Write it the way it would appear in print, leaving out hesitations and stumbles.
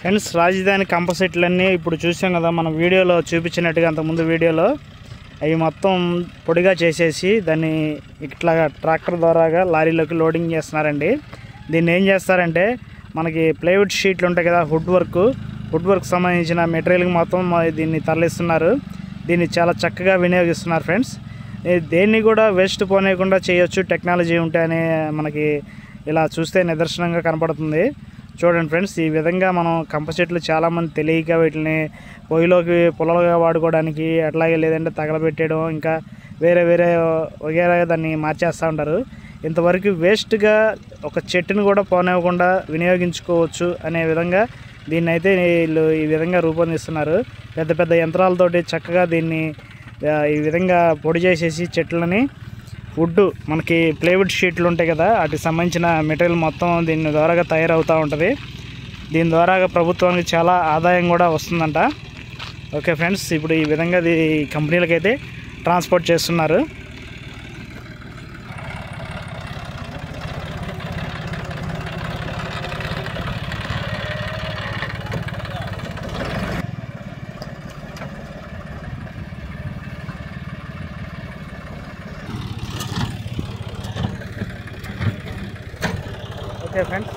Friends, రాజధాని కంపోజిట్లన్నీ ఇప్పుడు చూసాం కదా, మన వీడియోలో చూపించినట్టుగా అంతకుముందు వీడియోలో అవి మొత్తం పొడిగా చేసేసి దాన్ని ఇట్లా ట్రాక్టర్ ద్వారాగా లారీలోకి లోడింగ్ చేస్తున్నారండి. దీన్ని ఏం చేస్తారంటే మనకి ప్లైవుడ్ షీట్లు ఉంటాయి కదా, వుడ్ వర్క్ సంబంధించిన మెటీరియల్కి మొత్తం దీన్ని తరలిస్తున్నారు. దీన్ని చాలా చక్కగా వినియోగిస్తున్నారు ఫ్రెండ్స్. దేన్ని కూడా వేస్ట్ పోనీయకుండా చేయొచ్చు టెక్నాలజీ ఉంటే అనే మనకి ఇలా చూస్తే నిదర్శనంగా కనపడుతుంది. చూడండి ఫ్రెండ్స్, ఈ విధంగా మనం కంపోజిట్లు చాలామంది తెలియక వీటిని పొయ్యిలోకి పుల్లలుగా వాడుకోవడానికి, అట్లాగే లేదంటే తగలబెట్టేయడం, ఇంకా వేరే వగేరా దాన్ని మార్చేస్తూ ఉంటారు. ఇంతవరకు వేస్ట్గా ఒక చెట్టును కూడా పోనివ్వకుండా వినియోగించుకోవచ్చు అనే విధంగా దీన్ని అయితే వీళ్ళు ఈ విధంగా రూపొందిస్తున్నారు. పెద్ద పెద్ద యంత్రాలతోటి చక్కగా దీన్ని ఈ విధంగా పొడి చేసేసి చెట్లని వుడ్ మనకి ప్లైవుడ్ షీట్లు ఉంటాయి కదా, వాటికి సంబంధించిన మెటీరియల్ మొత్తం దీని ద్వారాగా తయారవుతూ ఉంటుంది. దీని ద్వారా ప్రభుత్వానికి చాలా ఆదాయం కూడా వస్తుందంట. ఓకే ఫ్రెండ్స్, ఇప్పుడు ఈ విధంగా కంపెనీలకైతే ట్రాన్స్పోర్ట్ చేస్తున్నారు. Okay friends.